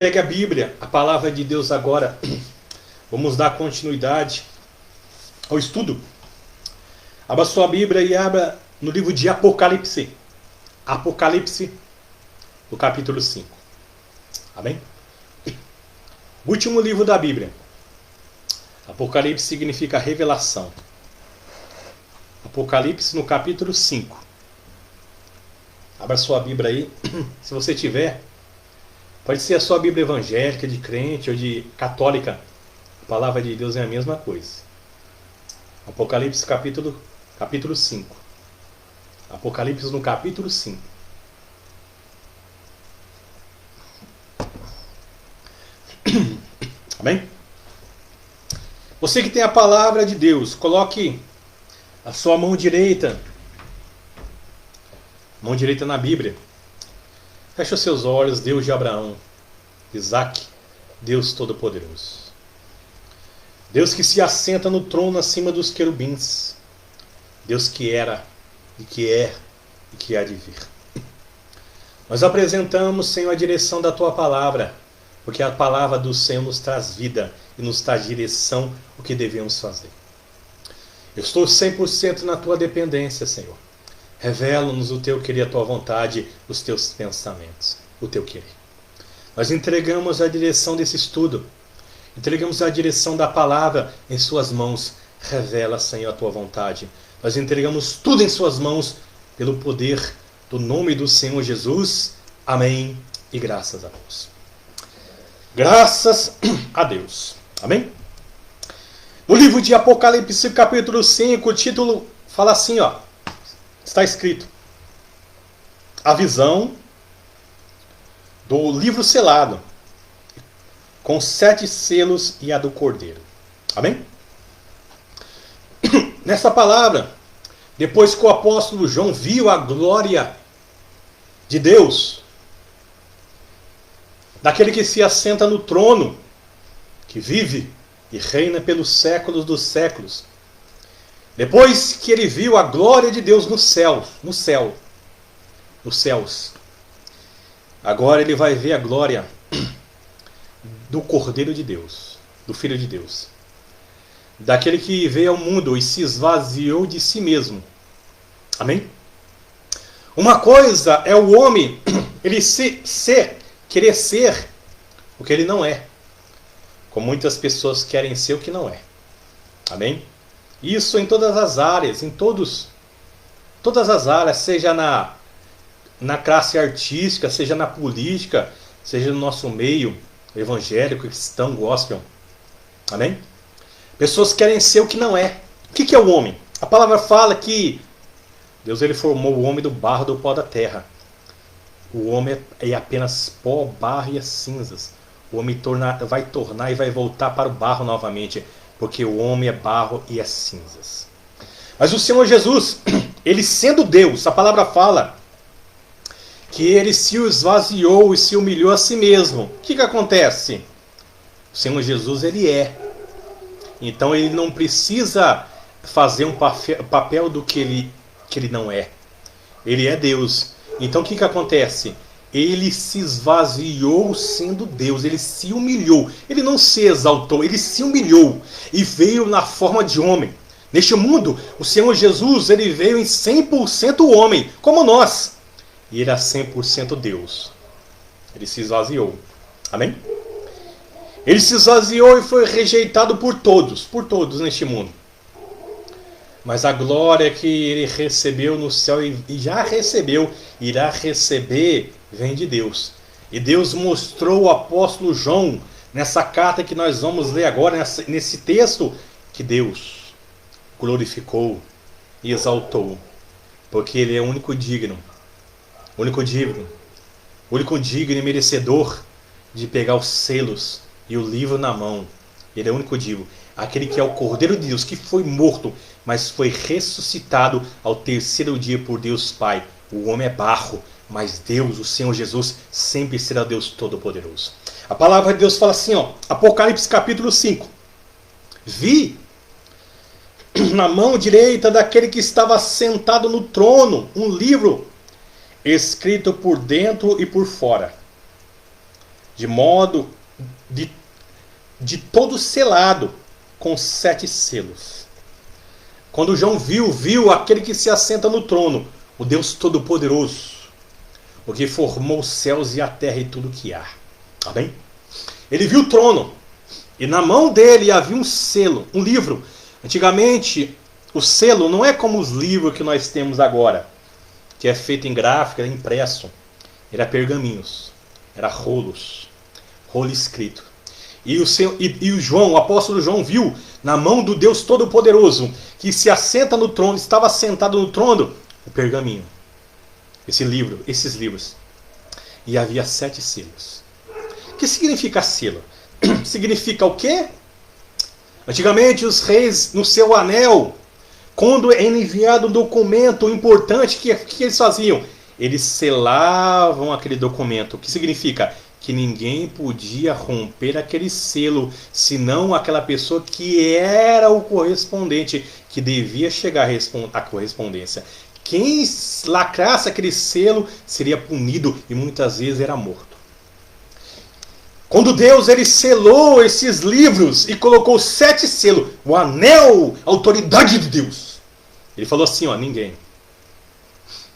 Pegue a Bíblia, a palavra de Deus agora. Vamos dar continuidade ao estudo. Abra sua Bíblia e abra no livro de Apocalipse. Apocalipse, no capítulo 5. Amém? O último livro da Bíblia. Apocalipse significa revelação. Apocalipse no capítulo 5. Abra sua Bíblia aí. Se você tiver, pode ser a sua Bíblia evangélica, de crente ou de católica. A palavra de Deus é a mesma coisa. Apocalipse capítulo 5. Apocalipse no capítulo 5. Amém? Você que tem a palavra de Deus, coloque a sua mão direita na Bíblia. Feche os seus olhos, Deus de Abraão, Isaac, Deus Todo-Poderoso. Deus que se assenta no trono acima dos querubins. Deus que era, e que é, e que há de vir. Nós apresentamos, Senhor, a direção da Tua palavra, porque a palavra do Senhor nos traz vida e nos traz direção o que devemos fazer. Eu estou 100% na Tua dependência, Senhor. Revela-nos o Teu querer, a Tua vontade, os Teus pensamentos, o Teu querer. Nós entregamos a direção desse estudo, entregamos a direção da palavra em Suas mãos. Revela, Senhor, a Tua vontade. Nós entregamos tudo em Suas mãos, pelo poder do nome do Senhor Jesus. Amém e graças a Deus. Graças a Deus. Amém? No livro de Apocalipse, capítulo 5, o título fala assim, ó. Está escrito: a visão do livro selado, com 7 selos e a do Cordeiro. Amém? Nessa palavra, depois que o apóstolo João viu a glória de Deus, daquele que se assenta no trono, que vive e reina pelos séculos dos séculos, depois que ele viu a glória de Deus nos céus, agora ele vai ver a glória do Cordeiro de Deus, do Filho de Deus, daquele que veio ao mundo e se esvaziou de si mesmo. Amém? Uma coisa é o homem, ele querer ser o que ele não é, como muitas pessoas querem ser o que não é. Amém? Isso em todas as áreas, todas as áreas, seja na classe artística, seja na política, seja no nosso meio evangélico, cristão, gospel. Amém? Pessoas querem ser o que não é. O que é o homem? A palavra fala que Deus ele formou o homem do barro, do pó da terra. O homem é apenas pó, barro e as cinzas. O homem vai tornar e vai voltar para o barro novamente, porque o homem é barro e é cinzas. Mas o Senhor Jesus, ele sendo Deus, a palavra fala que ele se esvaziou e se humilhou a si mesmo. O que acontece? O Senhor Jesus, ele é. Então ele não precisa fazer um papel do que ele não é. Ele é Deus. Então o que acontece? Ele se esvaziou sendo Deus, ele se humilhou, ele não se exaltou, ele se humilhou e veio na forma de homem. Neste mundo, o Senhor Jesus ele veio em 100% homem, como nós, e ele é 100% Deus. Ele se esvaziou. Amém? Ele se esvaziou e foi rejeitado por todos neste mundo. Mas a glória que ele recebeu no céu e já recebeu, irá receber, vem de Deus. E Deus mostrou ao apóstolo João, nessa carta que nós vamos ler agora, nesse texto, que Deus glorificou e exaltou, porque ele é o único digno e merecedor de pegar os selos e o livro na mão. Ele é o único digno, aquele que é o Cordeiro de Deus, que foi morto, mas foi ressuscitado ao 3º dia por Deus Pai. O homem é barro, mas Deus, o Senhor Jesus, sempre será Deus Todo-Poderoso. A palavra de Deus fala assim, ó, Apocalipse capítulo 5. Vi na mão direita daquele que estava sentado no trono um livro escrito por dentro e por fora, de modo de todo selado com 7 selos. Quando João viu aquele que se assenta no trono, o Deus Todo-Poderoso, o que formou os céus e a terra e tudo que há. Amém? Ele viu o trono, e na mão dele havia um selo, um livro. Antigamente, o selo não é como os livros que nós temos agora, que é feito em gráfica, impresso. Era pergaminhos, era rolos, rolo escrito. E o João, o apóstolo João, viu na mão do Deus Todo-Poderoso, que se assenta no trono, estava sentado no trono, o pergaminho, esses livros. E havia 7 selos. O que significa selo? Significa o quê? Antigamente os reis, no seu anel, quando é enviado um documento importante, o que eles faziam? Eles selavam aquele documento. O que significa? Que ninguém podia romper aquele selo, senão aquela pessoa que era o correspondente, que devia chegar a correspondência. Quem lacrasse aquele selo seria punido e muitas vezes era morto. Quando Deus ele selou esses livros e colocou 7 selos, o anel, a autoridade de Deus, ele falou assim,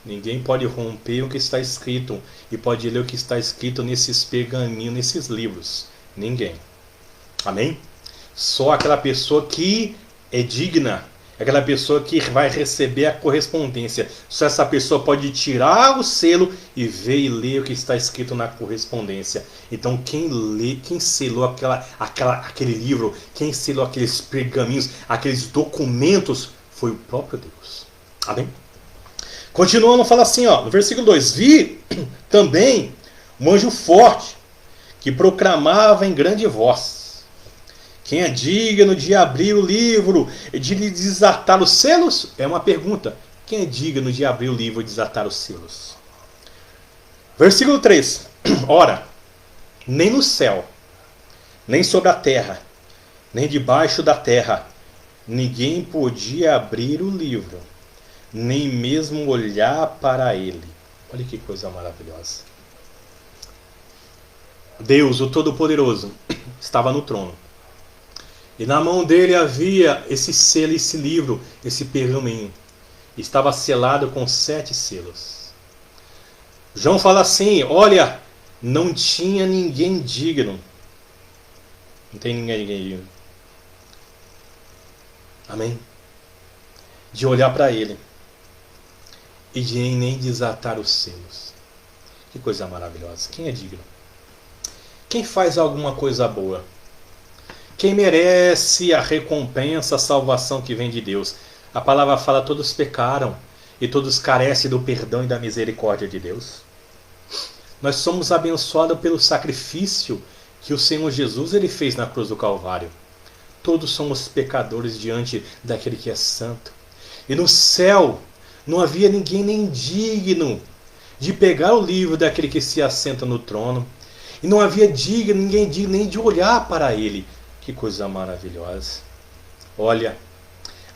ninguém pode romper o que está escrito e pode ler o que está escrito nesses pergaminhos, nesses livros. Ninguém. Amém? Só aquela pessoa que é digna, aquela pessoa que vai receber a correspondência. Só essa pessoa pode tirar o selo e ver e ler o que está escrito na correspondência. Então quem selou aquele livro, quem selou aqueles pergaminhos, aqueles documentos, foi o próprio Deus. Amém? Continuando, fala assim, no versículo 2: Vi também um anjo forte que proclamava em grande voz: quem é digno de abrir o livro e de lhe desatar os selos? É uma pergunta. Quem é digno de abrir o livro e desatar os selos? Versículo 3: Ora, nem no céu, nem sobre a terra, nem debaixo da terra, ninguém podia abrir o livro, nem mesmo olhar para ele. Olha que coisa maravilhosa. Deus, o Todo-Poderoso, estava no trono. E na mão dele havia esse selo, esse livro, esse pergaminho. Estava selado com 7 selos. João fala assim, olha, não tinha ninguém digno. Não tem ninguém digno. Amém? De olhar para ele. E de nem desatar os selos. Que coisa maravilhosa. Quem é digno? Quem faz alguma coisa boa? Quem merece a recompensa, a salvação que vem de Deus? A palavra fala, todos pecaram e todos carecem do perdão e da misericórdia de Deus. Nós somos abençoados pelo sacrifício que o Senhor Jesus ele fez na cruz do Calvário. Todos somos pecadores diante daquele que é santo. E no céu não havia ninguém nem digno de pegar o livro daquele que se assenta no trono. E não havia ninguém digno nem de olhar para ele. Que coisa maravilhosa. Olha,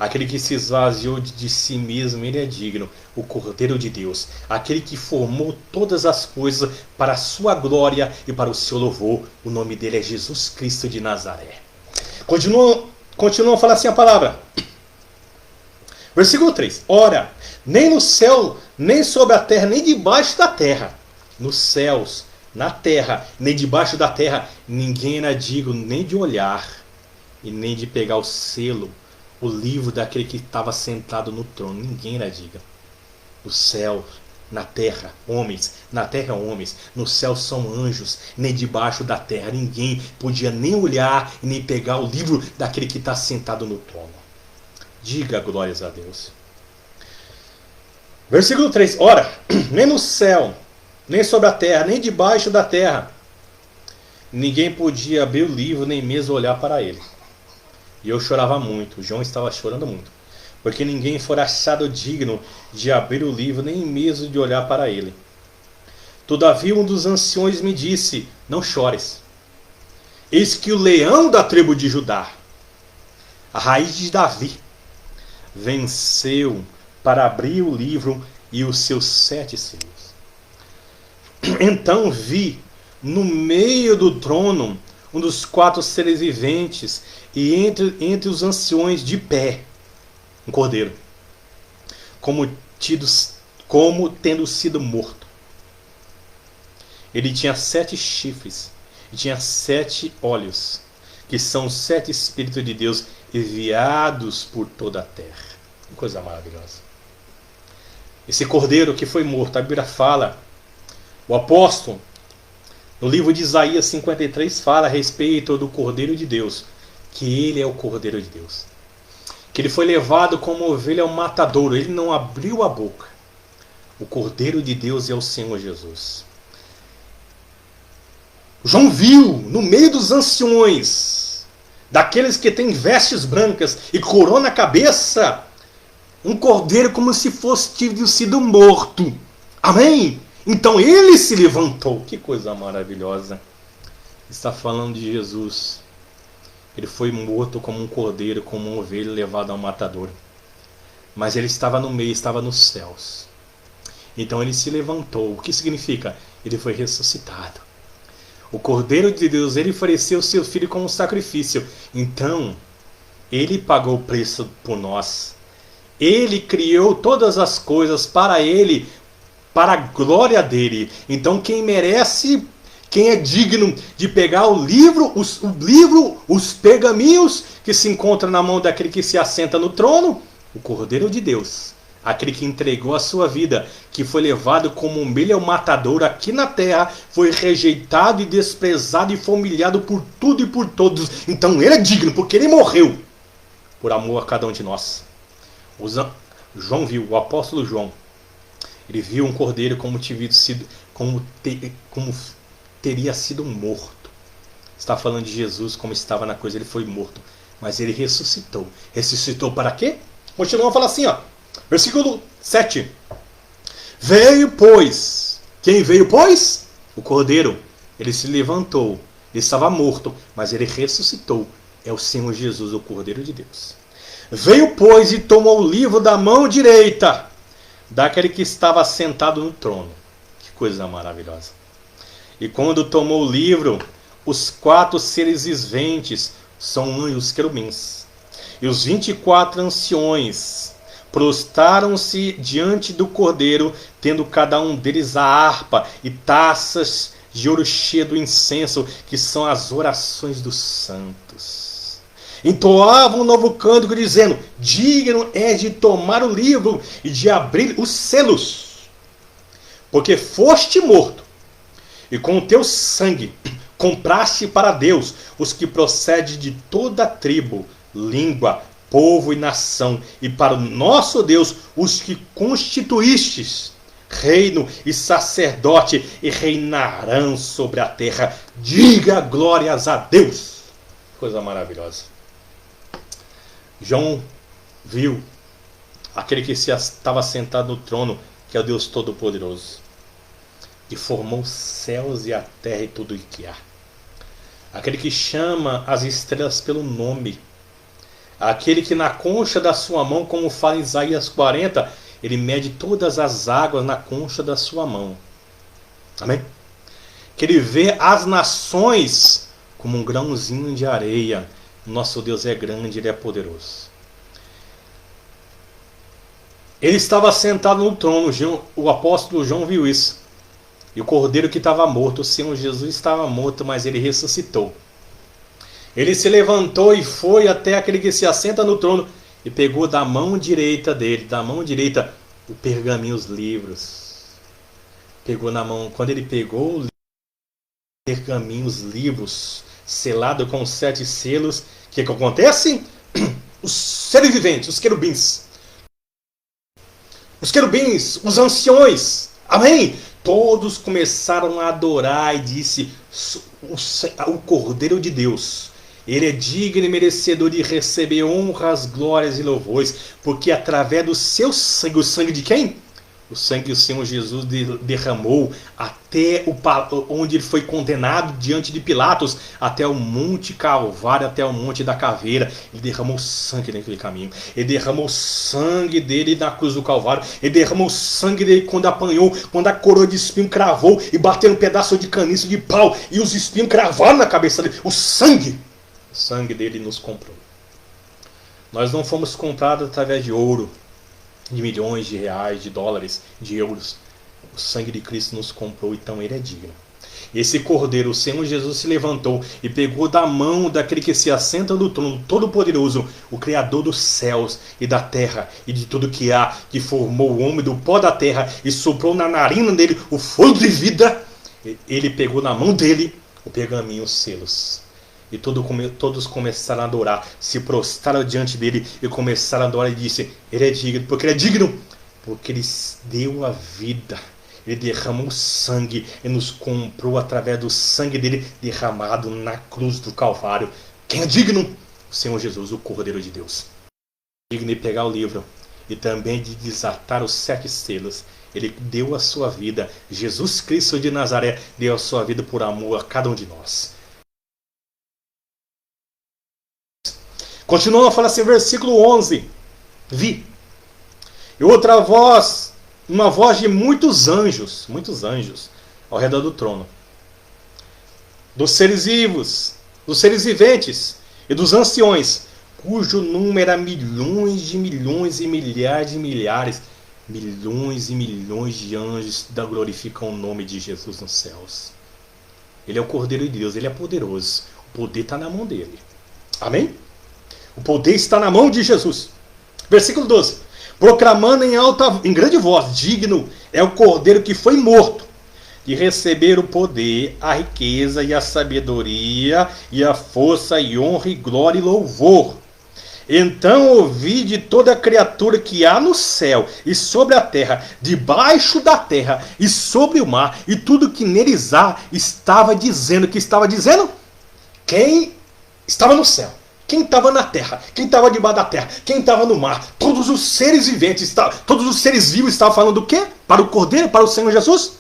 aquele que se esvaziou de si mesmo, ele é digno. O Cordeiro de Deus. Aquele que formou todas as coisas para a sua glória e para o seu louvor. O nome dele é Jesus Cristo de Nazaré. Continua a falar assim a palavra. Versículo 3. Ora, nem no céu, nem sobre a terra, nem debaixo da terra. Nos céus, na terra, nem debaixo da terra, ninguém era digno nem de olhar e nem de pegar o selo, o livro daquele que estava sentado no trono. Ninguém era digno. No céu, na terra, homens. Na terra, homens. No céu são anjos. Nem debaixo da terra. Ninguém podia nem olhar e nem pegar o livro daquele que está sentado no trono. Diga glórias a Deus. Versículo 3. Ora, nem no céu, nem sobre a terra, nem debaixo da terra, ninguém podia abrir o livro, nem mesmo olhar para ele. E eu chorava muito. João estava chorando muito. Porque ninguém fora achado digno de abrir o livro, nem mesmo de olhar para ele. Todavia um dos anciões me disse, não chores. Eis que o leão da tribo de Judá, a raiz de Davi, venceu para abrir o livro e os seus 7 selos. Então vi no meio do trono, um dos 4 seres viventes, e entre os anciões de pé, um cordeiro, como tendo sido morto. Ele tinha 7 chifres e tinha 7 olhos, que são os 7 Espíritos de Deus enviados por toda a terra. Que coisa maravilhosa. Esse cordeiro que foi morto, a Bíblia fala, o apóstolo, no livro de Isaías 53, fala a respeito do Cordeiro de Deus, que ele é o Cordeiro de Deus. Que ele foi levado como ovelha ao matadouro, ele não abriu a boca. O Cordeiro de Deus é o Senhor Jesus. João viu no meio dos anciões, daqueles que têm vestes brancas e coroa na cabeça, um cordeiro como se fosse tido sido morto. Amém? Então ele se levantou. Que coisa maravilhosa. Está falando de Jesus. Ele foi morto como um cordeiro, como uma ovelha levada ao matadouro. Mas ele estava no meio, estava nos céus. Então ele se levantou. O que significa? Ele foi ressuscitado. O Cordeiro de Deus, ele ofereceu seu Filho como sacrifício. Então, ele pagou o preço por nós. Ele criou todas as coisas para ele, para a glória dele. Então, quem merece, quem é digno de pegar o livro, os pergaminhos que se encontram na mão daquele que se assenta no trono, o Cordeiro de Deus. Aquele que entregou a sua vida, que foi levado como ovelha ao matadouro aqui na terra, foi rejeitado e desprezado e foi humilhado por tudo e por todos. Então ele é digno, porque ele morreu por amor a cada um de nós. João viu, o apóstolo João, ele viu um cordeiro como teria sido morto. Está falando de Jesus como estava na coisa, ele foi morto, mas ele ressuscitou. Ressuscitou para quê? Continua a falar assim, ó. Versículo 7. Veio, pois. Quem veio, pois? O cordeiro. Ele se levantou. Ele estava morto, mas ele ressuscitou. É o Senhor Jesus, o Cordeiro de Deus. Veio, pois, e tomou o livro da mão direita daquele que estava sentado no trono. Que coisa maravilhosa. E quando tomou o livro, os 4 seres viventes, são os querubins, e os 24 anciões prostraram-se diante do Cordeiro, tendo cada um deles a harpa e taças de ouro cheio do incenso, que são as orações dos santos. Entoavam um novo cântico, dizendo: digno é de tomar o livro e de abrir os selos, porque foste morto, e com o teu sangue compraste para Deus os que procedem de toda tribo, língua, povo e nação, e para o nosso Deus os que constituístes reino e sacerdote, e reinarão sobre a terra. Diga glórias a Deus. Coisa maravilhosa. João viu aquele que estava sentado no trono, que é o Deus Todo-Poderoso, e formou os céus e a terra e tudo o que há. Aquele que chama as estrelas pelo nome. Aquele que na concha da sua mão, como fala em Isaías 40, ele mede todas as águas na concha da sua mão. Amém? Que ele vê as nações como um grãozinho de areia. Nosso Deus é grande, ele é poderoso. Ele estava sentado no trono, o apóstolo João viu isso. E o cordeiro que estava morto, o Senhor Jesus estava morto, mas ele ressuscitou. Ele se levantou e foi até aquele que se assenta no trono e pegou da mão direita dele, da mão direita, o pergaminho, os livros. Pegou na mão, quando ele pegou o pergaminho, os livros, selado com 7 selos, o que acontece? Os seres viventes, os querubins, os anciões, amém? Todos começaram a adorar e disse: o Cordeiro de Deus, ele é digno e merecedor de receber honras, glórias e louvores, porque através do seu sangue, o sangue de quem? O O sangue que o Senhor Jesus derramou até onde ele foi condenado diante de Pilatos, até o Monte Calvário, até o Monte da Caveira. Ele derramou sangue naquele caminho. Ele derramou sangue dele na cruz do Calvário. Ele derramou sangue dele quando apanhou, quando a coroa de espinho cravou e bateu um pedaço de caniço de pau e os espinhos cravaram na cabeça dele. O sangue dele nos comprou. Nós não fomos comprados através de ouro, de milhões de reais, de dólares, de euros. O sangue de Cristo nos comprou, então ele é digno. Esse cordeiro, o Senhor Jesus, se levantou e pegou da mão daquele que se assenta no trono Todo-Poderoso, o Criador dos céus e da terra e de tudo que há, que formou o homem do pó da terra e soprou na narina dele o fogo de vida. Ele pegou na mão dele o pergaminho, os selos. E todos começaram a adorar, se prostraram diante dele e começaram a adorar e disse: ele é digno, porque ele é digno, porque ele deu a vida, ele derramou sangue e nos comprou através do sangue dele derramado na cruz do Calvário. Quem é digno? O Senhor Jesus, o Cordeiro de Deus. Digno de pegar o livro e também de desatar os 7 selos. Ele deu a sua vida, Jesus Cristo de Nazaré deu a sua vida por amor a cada um de nós. Continuando a falar assim, versículo 11. Vi. E outra voz, uma voz de muitos anjos ao redor do trono. Dos seres vivos, dos seres viventes e dos anciões, cujo número era milhões de milhões e milhares de milhares. Milhões e milhões de anjos glorificam o nome de Jesus nos céus. Ele é o Cordeiro de Deus, ele é poderoso. O poder está na mão dele. Amém? O poder está na mão de Jesus. Versículo 12. Proclamando em grande voz, digno é o Cordeiro que foi morto de receber o poder, a riqueza e a sabedoria e a força e honra e glória e louvor. Então ouvi de toda criatura que há no céu e sobre a terra, debaixo da terra e sobre o mar e tudo que neles há, estava dizendo, que estava dizendo? Quem estava no céu, quem estava na terra, quem estava debaixo da terra, quem estava no mar, todos os seres viventes, todos os seres vivos estavam falando do quê? Para o Cordeiro, para o Senhor Jesus?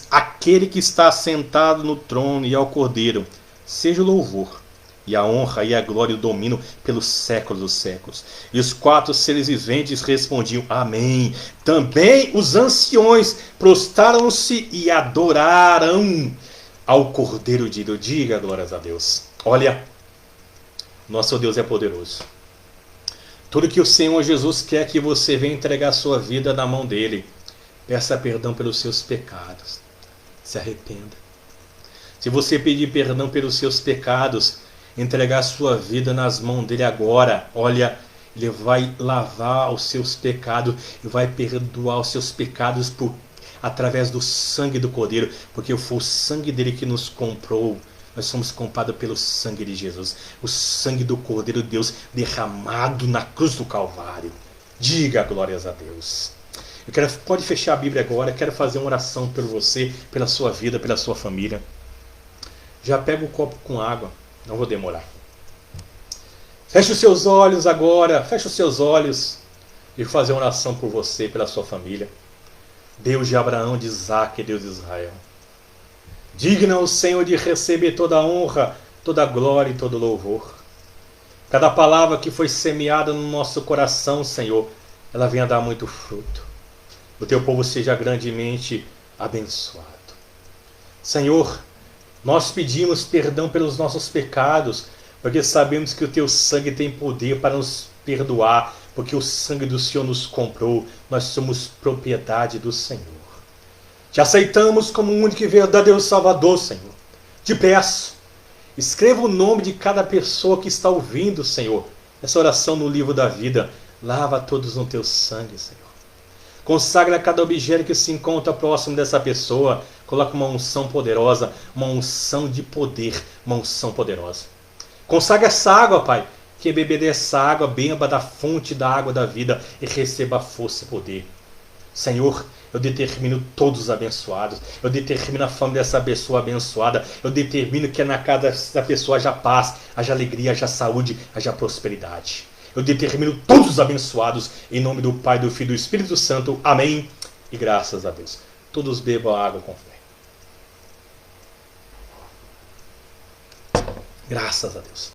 Aquele que está sentado no trono e ao Cordeiro, seja o louvor, e a honra, e a glória e o domínio pelos séculos dos séculos. E os 4 seres viventes respondiam, amém. Também os anciões prostraram-se e adoraram ao Cordeiro de Deus. Diga glórias a Deus. Olha, nosso Deus é poderoso. Tudo que o Senhor Jesus quer que você venha entregar a sua vida na mão dele. Peça perdão pelos seus pecados. Se arrependa. Se você pedir perdão pelos seus pecados, entregar a sua vida nas mãos dele agora, olha, ele vai lavar os seus pecados e vai perdoar os seus pecados através do sangue do Cordeiro, porque foi o sangue dele que nos comprou. Nós somos comprados pelo sangue de Jesus, o sangue do Cordeiro de Deus derramado na cruz do Calvário. Diga glórias a Deus. Pode fechar a Bíblia agora. Eu quero fazer uma oração por você, pela sua vida, pela sua família. Já pega o copo com água, não vou demorar. Feche os seus olhos agora, feche os seus olhos e vou fazer uma oração por você, pela sua família. Deus de Abraão, de Isaac e Deus de Israel. Digno é o Senhor de receber toda a honra, toda a glória e todo o louvor. Cada palavra que foi semeada no nosso coração, Senhor, ela venha dar muito fruto. O teu povo seja grandemente abençoado. Senhor, nós pedimos perdão pelos nossos pecados, porque sabemos que o teu sangue tem poder para nos perdoar, porque o sangue do Senhor nos comprou, nós somos propriedade do Senhor. Te aceitamos como o único e verdadeiro Salvador, Senhor. Te peço, escreva o nome de cada pessoa que está ouvindo, Senhor, essa oração no livro da vida. Lava todos no teu sangue, Senhor. Consagra cada objeto que se encontra próximo dessa pessoa. Coloca uma unção poderosa, uma unção de poder, uma unção poderosa. Consagra essa água, Pai. Quem beber dessa água, beba da fonte da água da vida e receba força e poder. Senhor, eu determino todos abençoados. Eu determino a família dessa pessoa abençoada. Eu determino que na casa dessa pessoa haja paz, haja alegria, haja saúde, haja prosperidade. Eu determino todos os abençoados em nome do Pai, do Filho e do Espírito Santo. Amém. E graças a Deus. Todos bebam água com fé. Graças a Deus.